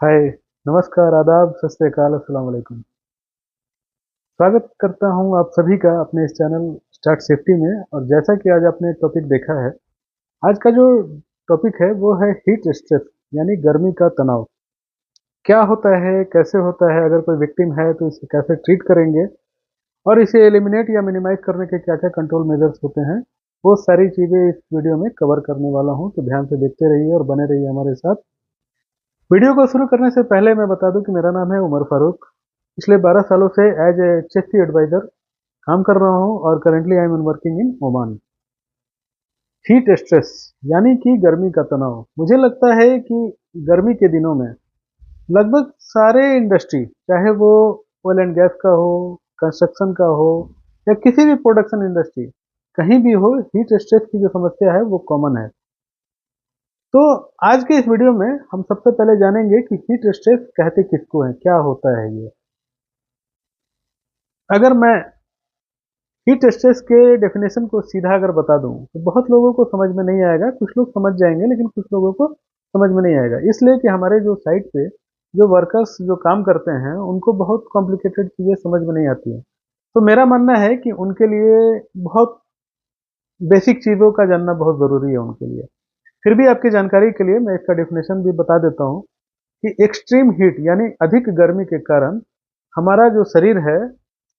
हाय। नमस्कार, आदाब, सत श्री अकाल, अस्सलाम वालेकुम। स्वागत करता हूं आप सभी का अपने इस चैनल स्टार्ट सेफ्टी में। और जैसा कि आज आपने टॉपिक देखा है, आज का जो टॉपिक है वो है हीट स्ट्रेस, यानी गर्मी का तनाव। क्या होता है, कैसे होता है, अगर कोई विक्टिम है तो इसे कैसे ट्रीट करेंगे और इसे एलिमिनेट या मिनिमाइज करने के क्या क्या कंट्रोल मेजर्स होते हैं, वो सारी चीज़ें इस वीडियो में कवर करने वाला हूँ। तो ध्यान से देखते रहिए और बने रहिए हमारे साथ। वीडियो को शुरू करने से पहले मैं बता दूं कि मेरा नाम है उमर फारूक। पिछले 12 सालों से एज ए सेफ्टी एडवाइजर काम कर रहा हूं और currently I am working in Oman. Heat stress यानी कि गर्मी का तनाव। मुझे लगता है कि गर्मी के दिनों में लगभग सारे इंडस्ट्री, चाहे वो ऑयल एंड गैस का हो, कंस्ट्रक्शन का हो, या किसी भी प्रोडक्शन इंडस्ट्री, कहीं भी हो, हीट स्ट्रेस की जो समस्या है वो कॉमन है। तो आज के इस वीडियो में हम सबसे पहले जानेंगे कि हीट स्ट्रेस कहते किसको है, क्या होता है ये। अगर मैं हीट स्ट्रेस के डेफिनेशन को सीधा अगर बता दूं तो बहुत लोगों को समझ में नहीं आएगा। कुछ लोग समझ जाएंगे लेकिन कुछ लोगों को समझ में नहीं आएगा, इसलिए कि हमारे जो साइट पे जो वर्कर्स जो काम करते हैं उनको बहुत कॉम्प्लिकेटेड चीज़ें समझ में नहीं आती हैं। तो मेरा मानना है कि उनके लिए बहुत बेसिक चीज़ों का जानना बहुत ज़रूरी है उनके लिए। फिर भी आपकी जानकारी के लिए मैं इसका डेफिनेशन भी बता देता हूँ कि एक्सट्रीम हीट यानी अधिक गर्मी के कारण हमारा जो शरीर है,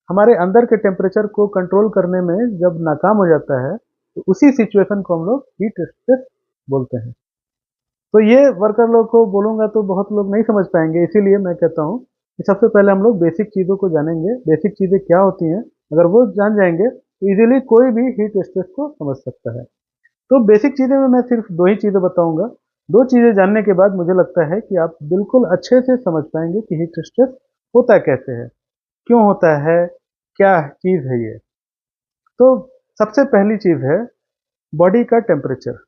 हमारे अंदर के टेम्परेचर को कंट्रोल करने में जब नाकाम हो जाता है, तो उसी सिचुएशन को हम लोग हीट स्ट्रेस बोलते हैं। तो ये वर्कर लोग को बोलूंगा तो बहुत लोग नहीं समझ पाएंगे, इसीलिए मैं कहता हूँ कि सबसे पहले हम लोग बेसिक चीज़ों को जानेंगे। बेसिक चीज़ें क्या होती हैं, अगर वो जान जाएंगे तो इजीली कोई भी हीट स्ट्रेस को समझ सकता है। तो बेसिक चीज़ें में मैं सिर्फ दो ही चीज़ें बताऊंगा। दो चीज़ें जानने के बाद मुझे लगता है कि आप बिल्कुल अच्छे से समझ पाएंगे कि हीट स्ट्रेस होता कैसे है, क्यों होता है, क्या चीज़ है ये। तो सबसे पहली चीज़ है बॉडी का टेम्परेचर,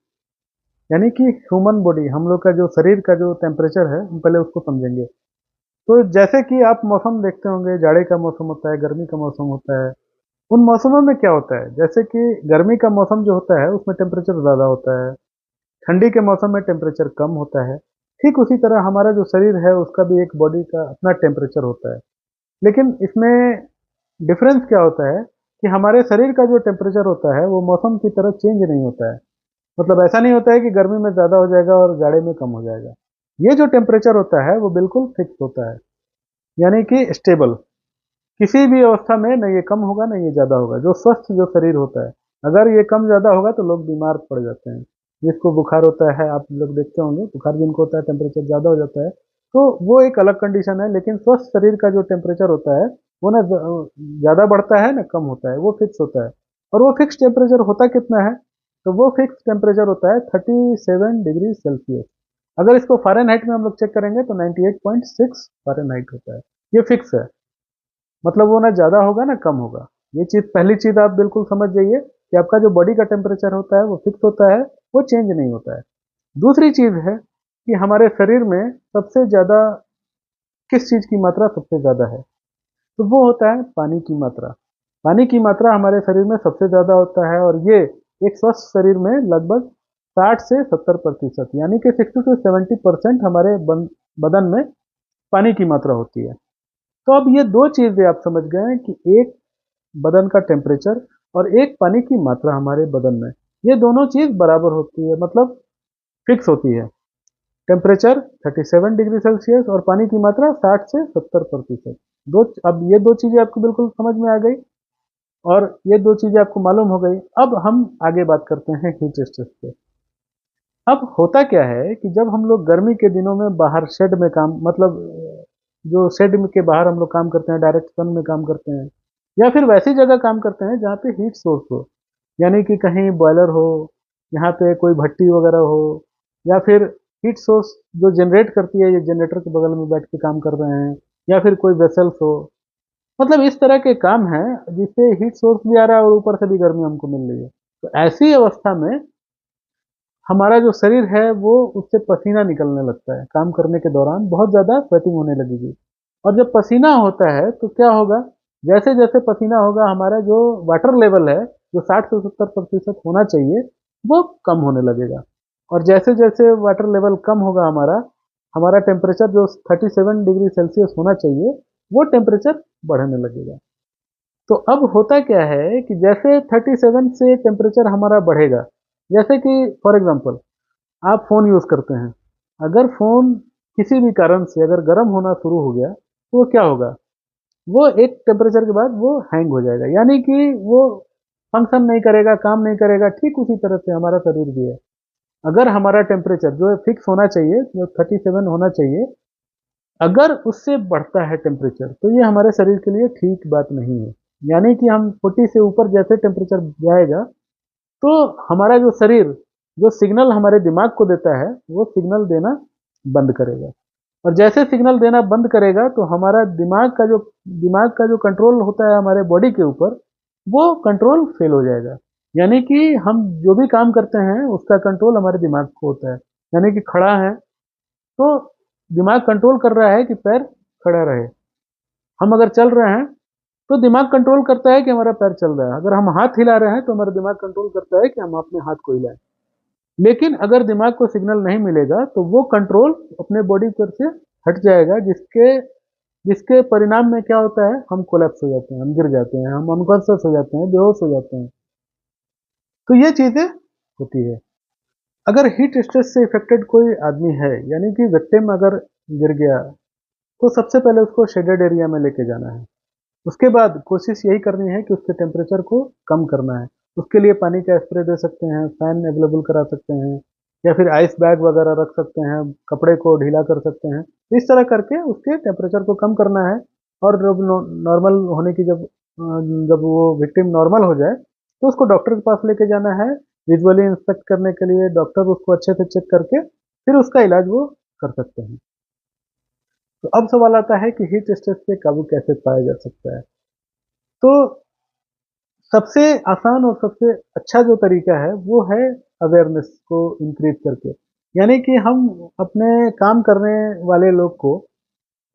यानी कि ह्यूमन बॉडी, हम लोग का जो शरीर का जो टेम्परेचर है, हम पहले उसको समझेंगे। तो जैसे कि आप मौसम देखते होंगे, जाड़े का मौसम होता है, गर्मी का मौसम होता है। उन मौसमों में क्या होता है, जैसे कि गर्मी का मौसम जो होता है उसमें टेम्परेचर ज़्यादा होता है, ठंडी के मौसम में टेम्परेचर कम होता है। ठीक उसी तरह हमारा जो शरीर है उसका भी एक बॉडी का अपना टेम्परेचर होता है। लेकिन इसमें डिफरेंस क्या होता है कि हमारे शरीर का जो टेम्परेचर होता है वो मौसम की तरह चेंज नहीं होता है। मतलब ऐसा नहीं होता है कि गर्मी में ज़्यादा हो जाएगा और जाड़े में कम हो जाएगा। ये जो टेम्परेचर होता है वो बिल्कुल फिक्स होता है, यानी कि स्टेबल। किसी भी अवस्था में न ये कम होगा न ये ज़्यादा होगा। जो स्वस्थ जो शरीर होता है, अगर ये कम ज़्यादा होगा तो लोग बीमार पड़ जाते हैं। जिसको बुखार होता है, आप लोग देखते होंगे, बुखार जिनको होता है टेम्परेचर ज़्यादा हो जाता है, तो वो एक अलग कंडीशन है। लेकिन स्वस्थ शरीर का जो टेम्परेचर होता है वो ना ज़्यादा बढ़ता है ना कम होता है, वो फिक्स होता है। और वो फिक्स टेम्परेचर होता कितना है, तो वो फिक्स टेम्परेचर होता है 37 डिग्री सेल्सियस। अगर इसको फ़ारेनहाइट में हम लोग चेक करेंगे तो 98.6 फ़ारेनहाइट होता है। ये फिक्स है, मतलब वो ना ज़्यादा होगा ना कम होगा। ये चीज़, पहली चीज़ आप बिल्कुल समझ जाइए कि आपका जो बॉडी का टेम्परेचर होता है वो फिक्स होता है, वो चेंज नहीं होता है। दूसरी चीज़ है कि हमारे शरीर में सबसे ज़्यादा किस चीज़ की मात्रा सबसे ज़्यादा है, तो वो होता है पानी की मात्रा। पानी की मात्रा हमारे शरीर में सबसे ज़्यादा होता है, और ये एक स्वस्थ शरीर में लगभग 60 से 70% यानी कि 60 to 70% हमारे बदन में पानी की मात्रा होती है। तो अब ये दो चीज़ें आप समझ गए हैं कि एक बदन का टेम्परेचर और एक पानी की मात्रा हमारे बदन में, ये दोनों चीज़ बराबर होती है, मतलब फिक्स होती है। टेम्परेचर 37 डिग्री सेल्सियस और पानी की मात्रा 60 से 70%। दो, अब ये दो चीज़ें आपको बिल्कुल समझ में आ गई और ये दो चीज़ें आपको मालूम हो गई। अब हम आगे बात करते हैं हीट स्ट्रेस पे। अब होता क्या है कि जब हम लोग गर्मी के दिनों में बाहर शेड में काम, मतलब जो शेड के बाहर हम लोग काम करते हैं, डायरेक्ट सन में काम करते हैं, या फिर वैसी जगह काम करते हैं जहाँ पे हीट सोर्स हो, यानी कि कहीं बॉयलर हो, यहाँ पे कोई भट्टी वगैरह हो, या फिर हीट सोर्स जो जनरेट करती है, ये जनरेटर के बगल में बैठ के काम कर रहे हैं, या फिर कोई वेसल्स हो। मतलब इस तरह के काम हैं जिससे हीट सोर्स भी आ रहा है और ऊपर से भी गर्मी हमको मिल रही है। तो ऐसी अवस्था में हमारा जो शरीर है वो, उससे पसीना निकलने लगता है। काम करने के दौरान बहुत ज़्यादा स्वेटिंग होने लगेगी, और जब पसीना होता है तो क्या होगा, जैसे जैसे पसीना होगा हमारा जो वाटर लेवल है, जो 60 से 70% होना चाहिए, वो कम होने लगेगा। और जैसे जैसे वाटर लेवल कम होगा हमारा, हमारा टेम्परेचर जो 37 डिग्री सेल्सियस होना चाहिए वो टेम्परेचर बढ़ने लगेगा। तो अब होता क्या है कि जैसे 37 से टेम्परेचर हमारा बढ़ेगा, जैसे कि फॉर एग्जांपल आप फ़ोन यूज़ करते हैं, अगर फ़ोन किसी भी कारण से अगर गर्म होना शुरू हो गया तो वो क्या होगा, वो एक टेम्परेचर के बाद वो हैंग हो जाएगा, यानी कि वो फंक्शन नहीं करेगा, काम नहीं करेगा। ठीक उसी तरह से हमारा शरीर भी है। अगर हमारा टेम्परेचर जो फिक्स होना चाहिए, जो 37 होना चाहिए, अगर उससे बढ़ता है टेम्परेचर तो ये हमारे शरीर के लिए ठीक बात नहीं है। यानी कि हम 40 से ऊपर जैसे टेम्परेचर जाएगा तो हमारा जो शरीर जो सिग्नल हमारे दिमाग को देता है वो सिग्नल देना बंद करेगा। और जैसे सिग्नल देना बंद करेगा तो हमारा दिमाग का जो कंट्रोल होता है हमारे बॉडी के ऊपर, वो कंट्रोल फेल हो जाएगा। यानी कि हम जो भी काम करते हैं उसका कंट्रोल हमारे दिमाग को होता है। यानी कि खड़ा है तो दिमाग कंट्रोल कर रहा है कि पैर खड़ा रहे। हम अगर चल रहे हैं तो दिमाग कंट्रोल करता है कि हमारा पैर चल रहा है। अगर हम हाथ हिला रहे हैं तो हमारा दिमाग कंट्रोल करता है कि हम अपने हाथ को हिलाएं। लेकिन अगर दिमाग को सिग्नल नहीं मिलेगा तो वो कंट्रोल अपने बॉडी पर से हट जाएगा, जिसके जिसके परिणाम में क्या होता है, हम कोलैप्स हो जाते हैं, हम गिर जाते हैं, हम अनकॉन्शियस हो जाते हैं, बेहोश हो जाते हैं। तो ये चीज़ें होती है। अगर हीट स्ट्रेस से इफेक्टेड कोई आदमी है, यानी कि विक्टिम अगर गिर गया, तो सबसे पहले उसको शेडेड एरिया में लेके जाना है। उसके बाद कोशिश यही करनी है कि उसके टेम्परेचर को कम करना है। उसके लिए पानी का स्प्रे दे सकते हैं, फैन अवेलेबल करा सकते हैं, या फिर आइस बैग वगैरह रख सकते हैं, कपड़े को ढीला कर सकते हैं। इस तरह करके उसके टेम्परेचर को कम करना है। और जब नॉर्मल होने की जब वो विक्टिम नॉर्मल हो जाए तो उसको डॉक्टर के पास लेके जाना है, विजुअली इंस्पेक्ट करने के लिए। डॉक्टर उसको अच्छे से चेक करके फिर उसका इलाज वो कर सकते हैं। तो अब सवाल आता है कि हीट स्ट्रेस पे काबू कैसे पाया जा सकता है। तो सबसे आसान और सबसे अच्छा जो तरीका है वो है अवेयरनेस को इंक्रीज करके। यानी कि हम अपने काम करने वाले लोग को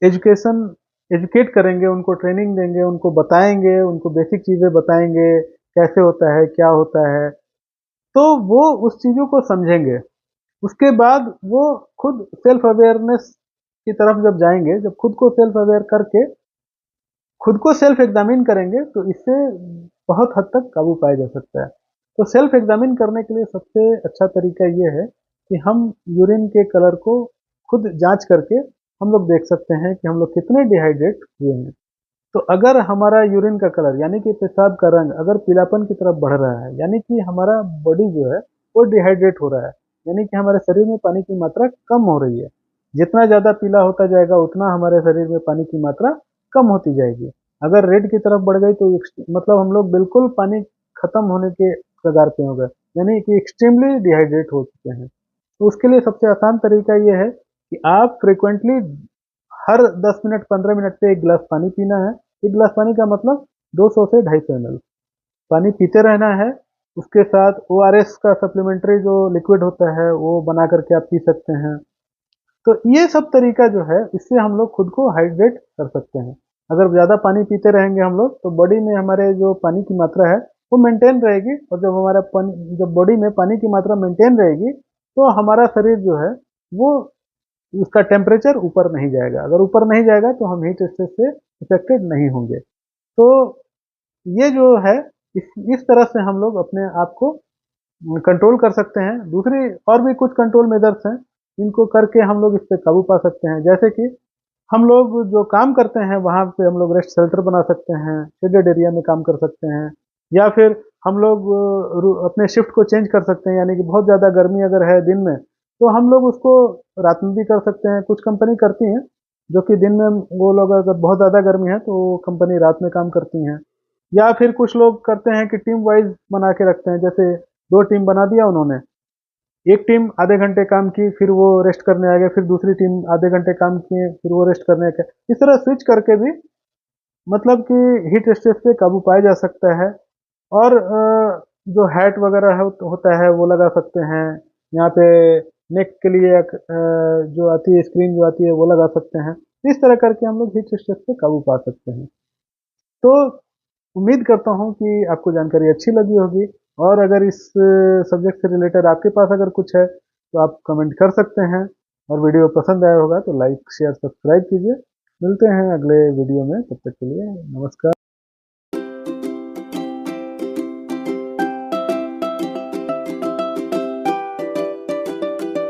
एजुकेशन एजुकेट करेंगे, उनको ट्रेनिंग देंगे, उनको बताएंगे, उनको बेसिक चीज़ें बताएंगे, कैसे होता है, क्या होता है, तो वो उस चीज़ों को समझेंगे। उसके बाद वो खुद सेल्फ अवेयरनेस की तरफ जब जाएंगे, जब खुद को सेल्फ अवेयर करके खुद को सेल्फ एग्जामिन करेंगे तो इससे बहुत हद तक काबू पाया जा सकता है। तो सेल्फ एग्जामिन करने के लिए सबसे अच्छा तरीका ये है कि हम यूरिन के कलर को खुद जांच करके हम लोग देख सकते हैं कि हम लोग कितने डिहाइड्रेट हुए हैं। तो अगर हमारा यूरिन का कलर यानी कि पेशाब का रंग अगर पीलापन की तरफ बढ़ रहा है, यानी कि हमारा बॉडी जो है वो डिहाइड्रेट हो रहा है, यानी कि हमारे शरीर में पानी की मात्रा कम हो रही है। जितना ज़्यादा पीला होता जाएगा उतना हमारे शरीर में पानी की मात्रा कम होती जाएगी। अगर रेड की तरफ बढ़ गई तो मतलब हम लोग बिल्कुल पानी खत्म होने के कगार पे हो गए, यानी कि एक्सट्रीमली डिहाइड्रेट हो चुके हैं। तो उसके लिए सबसे आसान तरीका ये है कि आप फ्रिक्वेंटली हर 10 मिनट 15 मिनट पे एक गिलास पानी पीना है। एक गिलास पानी का मतलब 200 से 250 ml पानी पीते रहना है। उसके साथ ओआरएस का सप्लीमेंट्री जो लिक्विड होता है वो बना करके आप पी सकते हैं। तो ये सब तरीका जो है इससे हम लोग खुद को हाइड्रेट कर सकते हैं। अगर ज़्यादा पानी पीते रहेंगे हम लोग तो बॉडी में हमारे जो पानी की मात्रा है वो मेंटेन रहेगी। और जब बॉडी में पानी की मात्रा मेंटेन रहेगी तो हमारा शरीर जो है वो उसका टेम्परेचर ऊपर नहीं जाएगा। अगर ऊपर नहीं जाएगा तो हम हीट स्ट्रेस से इफेक्टेड नहीं होंगे। तो ये जो है इस तरह से हम लोग अपने आप को कंट्रोल कर सकते हैं। दूसरी और भी कुछ कंट्रोल मेजर्स हैं जिनको करके हम लोग इस पे काबू पा सकते हैं। जैसे कि हम लोग जो काम करते हैं वहाँ पे हम लोग रेस्ट शेल्टर बना सकते हैं, शेडेड एरिया में काम कर सकते हैं, या फिर हम लोग अपने शिफ्ट को चेंज कर सकते हैं। यानी कि बहुत ज़्यादा गर्मी अगर है दिन में तो हम लोग उसको रात में भी कर सकते हैं। कुछ कंपनी करती हैं जो कि दिन में, वो लोग अगर बहुत ज़्यादा गर्मी है तो कंपनी रात में काम करती हैं। या फिर कुछ लोग करते हैं कि टीम वाइज बना के रखते हैं। जैसे दो टीम बना दिया उन्होंने, एक टीम आधे घंटे काम की फिर वो रेस्ट करने आ गए, फिर दूसरी टीम आधे घंटे काम किए फिर वो रेस्ट करने आ गए। इस तरह स्विच करके भी मतलब कि हीट स्ट्रेस पे काबू पाया जा सकता है। और जो हैट वगैरह होता है वो लगा सकते हैं। यहाँ पे नेक के लिए जो आती है स्क्रीन जो आती है वो लगा सकते हैं। इस तरह करके हम लोग हीट स्ट्रेस पे काबू पा सकते हैं। तो उम्मीद करता हूँ कि आपको जानकारी अच्छी लगी होगी। और अगर इस सब्जेक्ट से रिलेटेड आपके पास अगर कुछ है तो आप कमेंट कर सकते हैं। और वीडियो पसंद आया होगा तो लाइक शेयर सब्सक्राइब कीजिए। मिलते हैं अगले वीडियो में, तब तक के लिए नमस्कार।